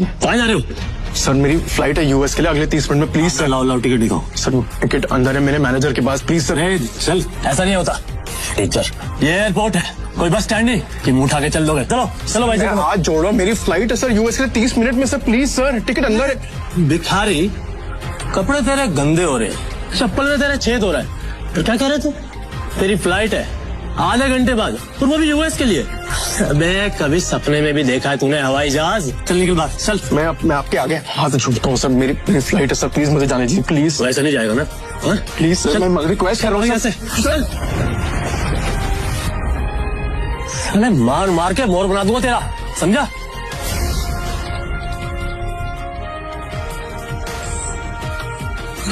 कहाँ जा रहे हो? सर मेरी फ्लाइट है यूएस के लिए अगले 30 मिनट में, प्लीज सर। लाओ टिकट दिखाओ। सर टिकट अंदर है मेरे मैनेजर के पास, प्लीज सर। चल, ऐसा नहीं होता टीचर, ये एयरपोर्ट है, कोई बस स्टैंड नहीं कि मुंह उठा के चल दोगे। चलो चलो भाई, हाथ जोड़ो, मेरी फ्लाइट है सर यूएस के लिए 30 मिनट में सर, प्लीज सर। टिकट अंदर है। भिखारी, कपड़े तेरे गंदे हो रहे हैं, चप्पल में तेरे छेद हो रहा है, तो क्या कह रहे थे? तेरी फ्लाइट है आधे घंटे बाद, और वो भी यूएस के लिए। अबे कभी सपने में भी देखा है तूने हवाई जहाज? चल निकल बाहर, चल। मैं आपके आगे हाथ जोड़ता हूँ सर, मेरी फ्लाइट है सर, प्लीज मुझे जाने दीजिए प्लीज। वैसे नहीं जाएगा ना? प्लीज सर, मैं रिक्वेस्ट कर रहा हूँ सर। चल, मैं मार मार के मोर बना दूंगा तेरा, समझा?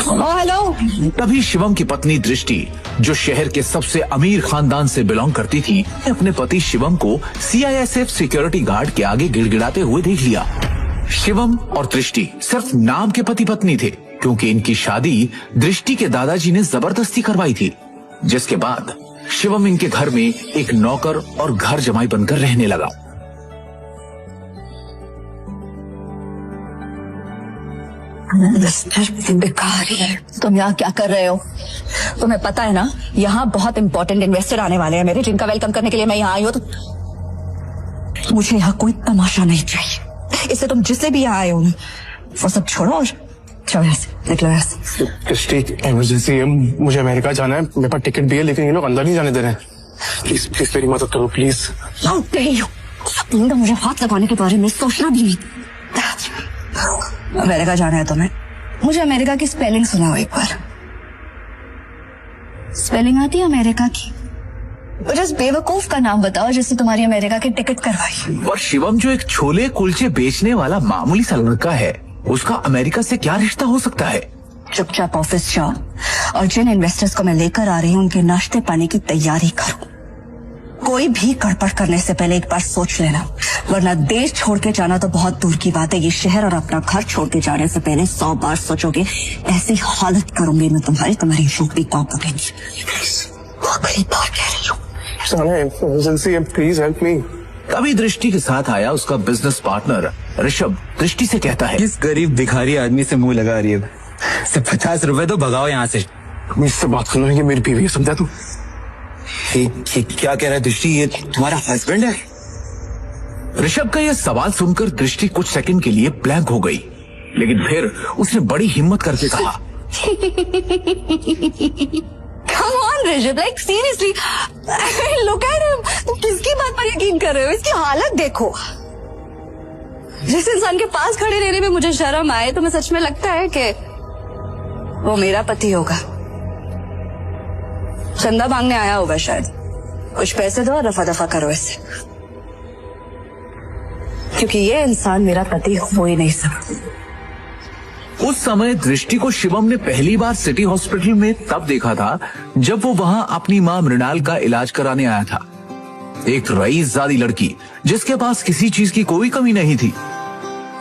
हेलो। तभी शिवम की पत्नी दृष्टि, जो शहर के सबसे अमीर खानदान से बिलोंग करती थी, अपने पति शिवम को सीआईएसएफ सिक्योरिटी गार्ड के आगे गिड़गिड़ाते हुए देख लिया। शिवम और दृष्टि सिर्फ नाम के पति पत्नी थे, क्योंकि इनकी शादी दृष्टि के दादाजी ने जबरदस्ती करवाई थी, जिसके बाद शिवम इनके घर में एक नौकर और घर जमाई बनकर रहने लगा। बेकारी है। तुम यहाँ क्या कर रहे हो? तुम्हें पता है ना, यहाँ बहुत इंपॉर्टेंट इन्वेस्टर आने वाले हैं मेरे, जिनका वेलकम करने के लिए मैं यहाँ आई हूँ। तो मुझे यहाँ कोई तमाशा नहीं चाहिए, इससे तुम जिससे भी यहाँ आए हो ना, वो सब छोड़ो और चलो यहाँ से, निकलो यहाँ से। इमरजेंसी है, मुझे अमेरिका जाना है, मेरे पास टिकट भी है, लेकिन ये लोग अंदर नहीं जाने दे रहे हैं। प्लीज प्लीज मेरी मदद करो प्लीज। मुझे हाथ लगाने के बारे में सोचना भी नहीं। अमेरिका जाना है तुम्हें? मुझे अमेरिका की स्पेलिंग सुनाओ एक बार। स्पेलिंग आती है अमेरिका की? मुझे उस बेवकूफ का नाम बताओ जिससे तुम्हारी अमेरिका की टिकट करवाई। और शिवम जो एक छोले कुलचे बेचने वाला मामूली सा लड़का है, उसका अमेरिका से क्या रिश्ता हो सकता है? चुपचाप ऑफिस जाओ और जिन इन्वेस्टर्स को मैं लेकर आ रही हूँ उनके नाश्ते पानी की तैयारी करो। कोई भी गड़बड़ करने से पहले एक बार सोच लेना, वरना देश छोड़ के जाना तो बहुत दूर की बात है, ये शहर और अपना घर छोड़ के जाने से पहले 100 बार सोचोगे। ऐसी हालत करूंगी मैं तुम्हारी नौकरी कौन करेंगी? आखिरी बार कह रही हूँ। इमरजेंसी है, प्लीज हेल्प मी। तभी दृष्टि के साथ आया उसका बिजनेस पार्टनर ऋषभ। दृष्टि से कहता है, किस गरीब भिखारी आदमी से मुंह लगा रही है? सिर्फ 50 रुपए तो भगाओ यहाँ से। मुझसे बात करना है, मेरी बीवी है, समझा तू? क्या कह रहा है दृष्टि, ये तुम्हारा हस्बैंड है? ऋषभ का यह सवाल सुनकर दृष्टि कुछ सेकंड के लिए ब्लैंक हो गई, लेकिन फिर उसने बड़ी हिम्मत करके कहा, Come on Rishabh, like seriously, look at him. तुम किसकी बात पर यकीन कर रहे हो? इसकी हालत देखो। जिस इंसान के पास खड़े रहने में मुझे शर्म आए, तो मैं सच में लगता है कि वो मेरा पति होगा। चंदा मांगने आया होगा शायद, कुछ पैसे दो और रफा दफा करो इससे, क्योंकि ये इंसान मेरा पति हो ही नहीं सकता। उस समय दृष्टि को शिवम ने पहली बार सिटी हॉस्पिटल में तब देखा था जब वो वहां अपनी मां मृणाल का इलाज कराने आया था। एक रईसजादी लड़की जिसके पास किसी चीज की कोई कमी नहीं थी,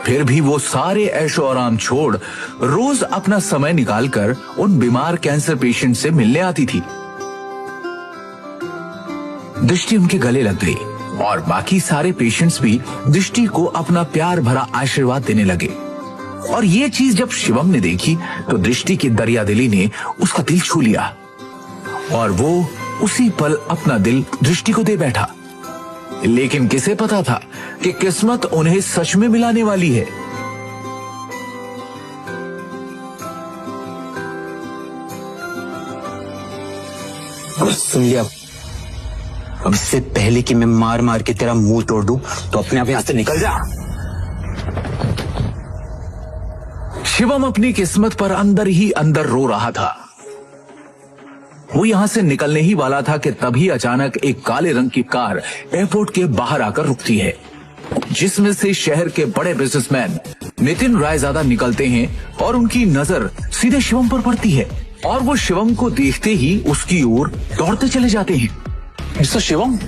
फिर भी वो सारे ऐशो आराम छोड़ रोज अपना समय निकालकर उन बीमार कैंसर पेशेंट से मिलने आती थी। दृष्टि उनके गले लग गई और बाकी सारे पेशेंट्स भी दृष्टि को अपना प्यार भरा आशीर्वाद देने लगे। और ये चीज जब शिवम ने देखी तो दृष्टि की दरियादिली ने उसका दिल छू लिया और वो उसी पल अपना दिल दृष्टि को दे बैठा। लेकिन किसे पता था कि किस्मत उन्हें सच में मिलाने वाली है। सुन लिया, अब इससे पहले कि मैं मार मार के तेरा मुंह तोड़ दूं, तो अपने आप यहाँ से निकल जा। शिवम अपनी किस्मत पर अंदर ही अंदर रो रहा था। वो यहां से निकलने ही वाला था कि तभी अचानक एक काले रंग की कार एयरपोर्ट के बाहर आकर रुकती है, जिसमें से शहर के बड़े बिजनेसमैन नितिन रायजादा निकलते हैं और उनकी नजर सीधे शिवम पर पड़ती है और वो शिवम को देखते ही उसकी ओर दौड़ते चले जाते हैं। मिस्टर शिवम?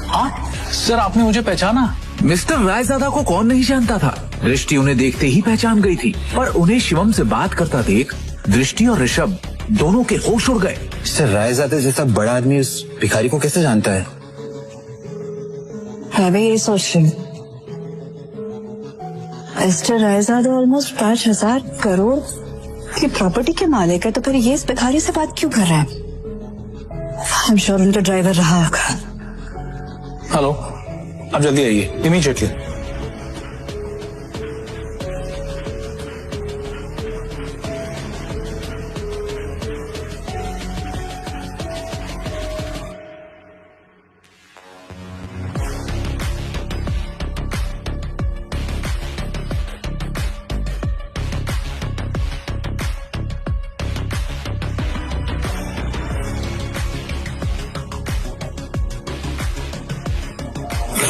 हाँ सर, आपने मुझे पहचाना? मिस्टर रायजादा को कौन नहीं जानता था। दृष्टि उन्हें देखते ही पहचान गई थी, पर उन्हें शिवम से बात करता देख दृष्टि और ऋषभ दोनों के होश उड़ गए। मिस्टर रायजादा जैसा बड़ा आदमी उस भिखारी को कैसे जानता है? मैं भी यही सोच रही हूँ। मिस्टर रायजादा ऑलमोस्ट 5,000 करोड़ की प्रॉपर्टी के मालिक है, तो फिर ये इस भिखारी से बात क्यों कर रहे हैं? आई एम श्योर उनका ड्राइवर रहा होगा। हेलो, आप जल्दी आइए इमीडिएटली।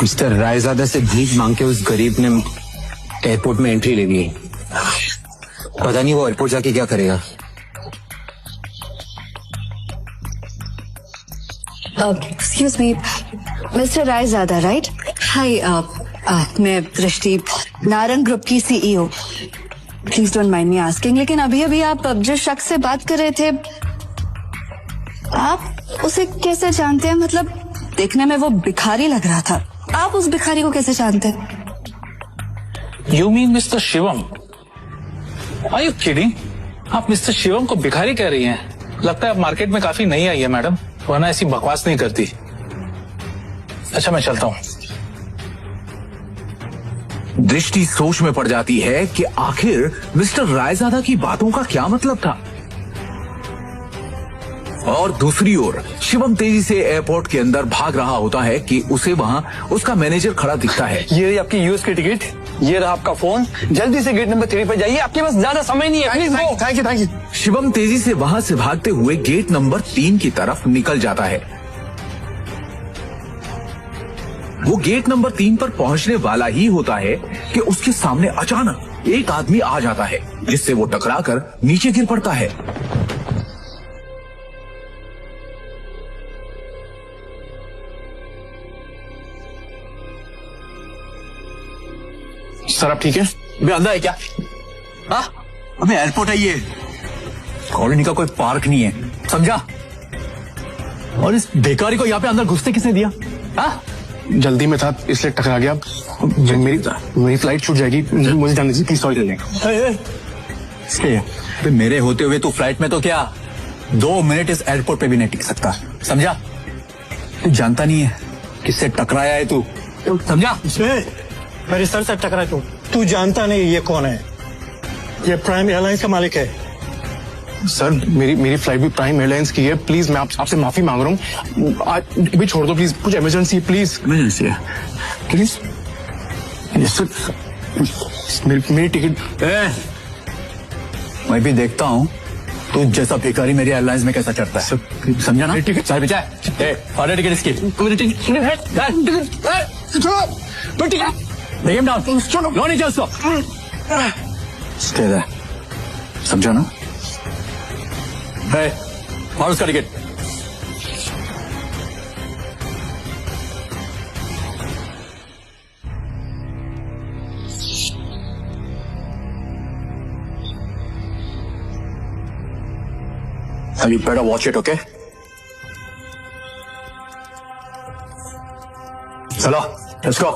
मिस्टर रायजादा से भीख मांग के उस गरीब ने एयरपोर्ट में एंट्री ले ली। पता नहीं वो एयरपोर्ट जाके क्या करेगा। Excuse me, mister Raizada right? Hi, मैं दृष्टि, नारंग ग्रुप की CEO. Please don't mind me asking, लेकिन अभी अभी आप जिस शख्स से बात कर रहे थे, आप उसे कैसे जानते हैं? मतलब देखने में वो भिखारी लग रहा था, आप उस भिखारी को कैसे जानते हैं? You mean Mr. Shivam? Are you kidding? आप मिस्टर शिवम को भिखारी कह रही हैं? लगता है आप मार्केट में काफी नई आई है मैडम, वरना ऐसी बकवास नहीं करती। अच्छा मैं चलता हूँ। दृष्टि सोच में पड़ जाती है कि आखिर मिस्टर रायजादा की बातों का क्या मतलब था। और दूसरी ओर शिवम तेजी से एयरपोर्ट के अंदर भाग रहा होता है कि उसे वहां उसका मैनेजर खड़ा दिखता है। ये रही आपकी यूएस की टिकट, ये रहा आपका फोन, जल्दी से गेट नंबर 3 पर जाइए, आपके पास ज्यादा समय नहीं है। Please go. Thank you. Shivam तेजी से वहां से भागते हुए गेट नंबर 3 की तरफ निकल जाता है। वो गेट नंबर 3 पर पहुंचने वाला ही होता है कि उसके सामने अचानक एक आदमी आ जाता है, जिससे वो टकराकर नीचे गिर पड़ता है। सर आप ठीक है? अबे अंदर है क्या? हाँ, अबे एयरपोर्ट है ये, कॉलोनी का कोई पार्क नहीं है, समझा? और इस भिखारी को यहाँ पे अंदर घुसने किसने दिया? हाँ? जल्दी में था इसलिए टकरा गया। मेरी फ्लाइट छूट जाएगी, मुझे जाने दीजिए प्लीज। सॉरी। मेरे होते हुए तू फ्लाइट में तो क्या 2 मिनट इस एयरपोर्ट पे भी नहीं टिक सकता, समझा? तू जानता नहीं है किससे टकराया है तू, समझा? मेरे सर से टकरा तू जानता नहीं ये कौन है? ये प्राइम एयरलाइंस का मालिक है। सर मेरी फ्लाइट भी प्राइम एयरलाइंस की है, प्लीज मैं आपसे माफी मांग रहा हूँ, आज भी छोड़ दो प्लीज, कुछ इमरजेंसी प्लीज। इमरजेंसी है प्लीज मेरी टिकट। मैं भी देखता हूँ तू जैसा भिखारी मेरी एयरलाइंस में कैसा चढ़ता है, समझा ना? टिकट सारे बचा है, ऑर्डर टिकट इसकी। Take him down. लो नीचे उसको। Stay there. समझा ना? और उसका ticket. You better watch it, okay? चलो, let's go.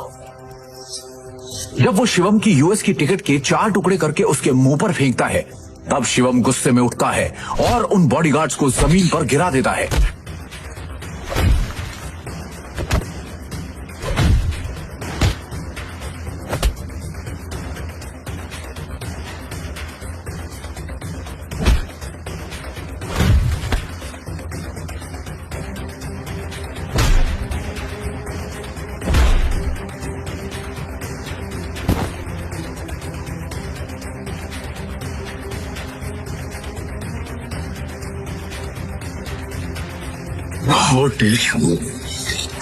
जब वो शिवम की यूएस की टिकट के 4 टुकड़े करके उसके मुंह पर फेंकता है, तब शिवम गुस्से में उठता है और उन बॉडीगार्ड्स को जमीन पर गिरा देता है।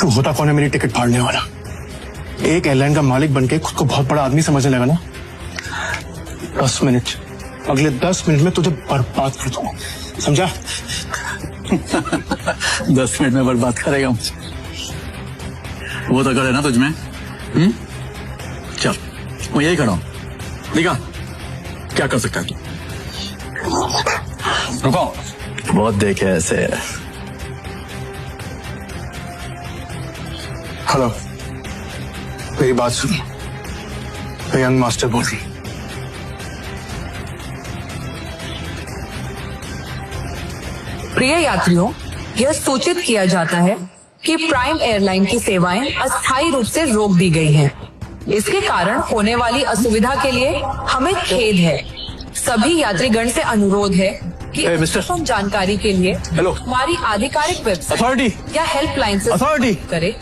तू होता कौन है मेरी टिकट फाड़ने वाला? एक एयरलाइन का मालिक बनके खुद को बहुत बड़ा आदमी समझने लगा ना? 10 मिनट, अगले 10 मिनट में तुझे बर्बाद कर दूंगा, समझा? 10 मिनट में बर्बाद करेगा मुझे, वो तो करे ना तुझमें। चल मैं यही खड़ा हूं, देखा क्या कर सकता है तू? रुको, बहुत देखे ऐसे। हेलो, मेरी बात सुनो, यंग मास्टर बोल रही। प्रिय यात्रियों, यह सूचित किया जाता है कि प्राइम एयरलाइन की सेवाएं अस्थायी रूप से रोक दी गई हैं। इसके कारण होने वाली असुविधा के लिए हमें खेद है। सभी यात्रीगण से अनुरोध है कि Hey, mister. अधिकतम जानकारी के लिए Hello. हमारी आधिकारिक वेबसाइट अथॉरिटी या हेल्पलाइन से Authority. संपर्क करें।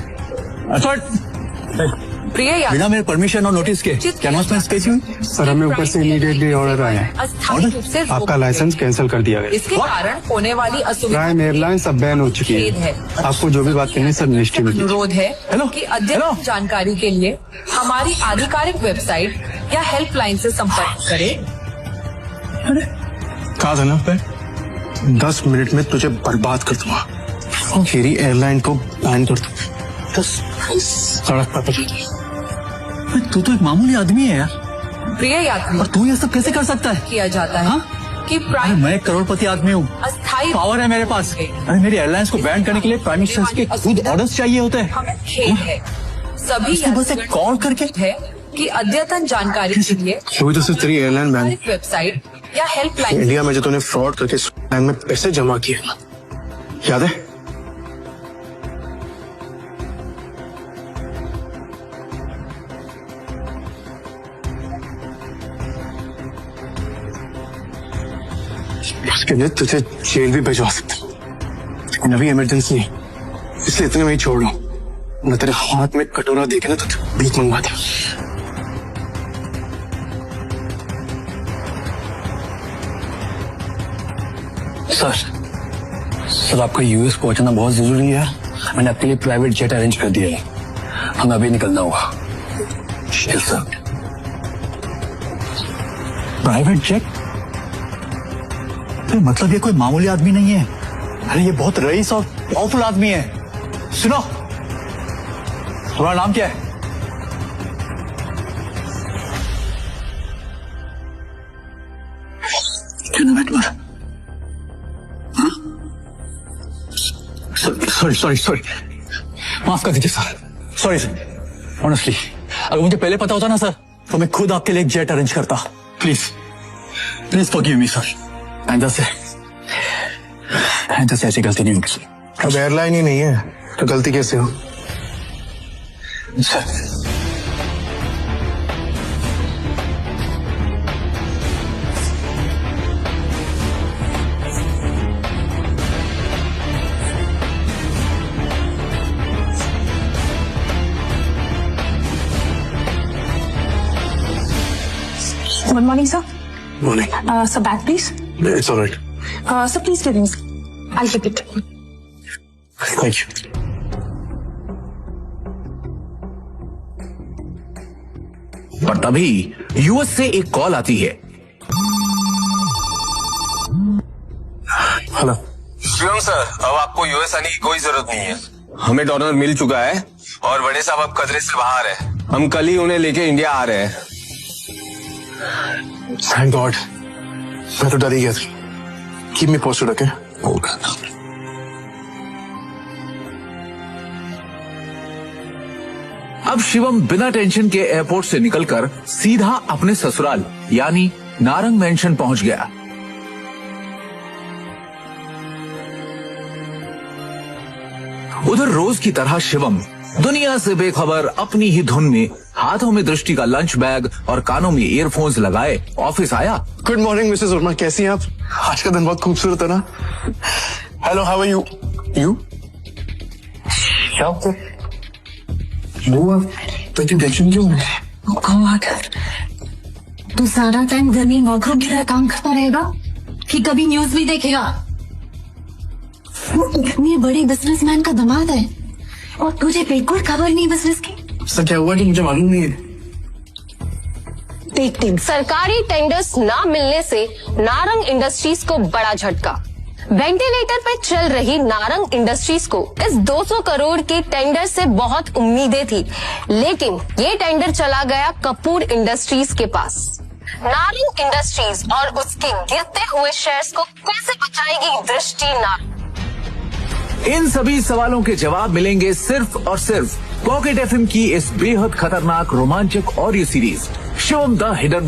प्रिय बिना यात्री, मेरे परमिशन और नोटिस के क्या अनाउंसमेंट कैसी हुई? सर हमें ऊपर से इमीडिएटली ऑर्डर आया है, अस्थायी रूप से रोक आपका दी लाइसेंस गई। कैंसिल कर दिया गया। इसके कारण होने वाली असुविधा प्राइम एयरलाइंस अब बैन हो चुकी खेद है। है। आपको जो भी बात करनी है सब मिनिस्ट्री में कीजिए। अनुरोध है Hello. कि अद्यतन जानकारी के लिए हमारी आधिकारिक वेबसाइट या हेल्पलाइन से संपर्क करें। कहा था ना 10 मिनट में तुझे बर्बाद कर दूंगा। तेरी एयरलाइन को बैन कर दूंगा। सड़क पर पहुंच। तू तो एक मामूली आदमी है यार, प्रिय यात्री, और तू ये सब कैसे कर सकता है? किया जाता है कि अरे प्राइम मैं एक करोड़पति आदमी हूँ, अस्थायी पावर है मेरे पास। अरे मेरी एयरलाइंस को बैन करने के लिए प्राइम मिनिस्टर के खुद ऑर्डर्स चाहिए होते हैं। हमें खेद है। सभी उसने बस एक यात्रीगण कॉल करके है कि अद्यतन जानकारी के लिए वही तो सिर्फ तेरी एयरलाइन बैन। आधिकारिक वेबसाइट या हेल्पलाइन इंडिया में जो तूने फ्रॉड करके इस एयरलाइन में पैसे जमा किए, याद है? उसके लिए तुझे जेल भी भिजवा सकता हूं। लेकिन अभी इमरजेंसी है, इसलिए इतने में ही छोड़ लो। न तेरे हाथ में कटोरा देखे ना तो भीख मंगवा दे। सर आपका यूएस पहुंचना बहुत जरूरी है। मैंने आपके लिए प्राइवेट जेट अरेंज कर दिया है, हमें अभी निकलना होगा। Sir private jet? तो मतलब ये कोई मामूली आदमी नहीं है, अरे ये बहुत रईस और पावरफुल आदमी है। सुनो, तुम्हारा नाम क्या है? क्या नाम है तुम्हारा? सॉरी माफ कर दीजिए सर, सॉरी सर। ऑनेस्टली अगर मुझे पहले पता होता ना सर, तो मैं खुद आपके लिए एक जेट अरेंज करता। Please forgive me sir. आइंदा से ऐसी गलती नहीं होगी सर। अब एयरलाइन ही नहीं है तो गलती कैसे हो? Sir Good morning, sir. Morning. Sir, bag, please. It's all right. Sir, please tell me. I'll take it. Thank you. पर तभी यूएस से एक कॉल आती है। हेलो। शिवम सर, अब आपको यूएस आने की कोई जरूरत नहीं है। हमें डॉलर मिल चुका है और बड़े साहब अब खतरे से बाहर है। हम कल ही उन्हें लेके इंडिया आ रहे हैं। Thank God. मैं तो डर ही गया था। Keep me posted, okay? अब शिवम बिना टेंशन के एयरपोर्ट से निकलकर सीधा अपने ससुराल यानी नारंग मेंशन पहुंच गया। उधर रोज की तरह शिवम दुनिया से बेखबर अपनी ही धुन में हाथों में दृष्टि का लंच बैग और कानों में ईयरफोन्स लगाए ऑफिस आया। गुड मॉर्निंग मिसेस वर्मा, कैसी हैं आप? आज का दिन बहुत खूबसूरत है ना? Hello, how are you? You? तो टेंशन क्यों है? गॉड, तू सारा टाइम घर में नौकरों की तरह काम करता रहेगा कि कभी न्यूज भी देखेगा? वो इतने बड़े बिजनेसमैन का दामाद है और तुझे बिल्कुल खबर नहीं बिजनेस की। सर क्या हुआ कि मुझे मालूम नहीं है। देख सरकारी टेंडर्स ना मिलने से नारंग इंडस्ट्रीज को बड़ा झटका। वेंटिलेटर पर चल रही नारंग इंडस्ट्रीज को इस 200 करोड़ के टेंडर से बहुत उम्मीदें थी, लेकिन ये टेंडर चला गया कपूर इंडस्ट्रीज के पास। नारंग इंडस्ट्रीज और उसके गिरते हुए शेयर्स को कैसे बचाएगी दृष्टि नारंग? इन सभी सवालों के जवाब मिलेंगे सिर्फ और सिर्फ पॉकेट एफएम की इस बेहद खतरनाक रोमांचक audio series Shivam the hidden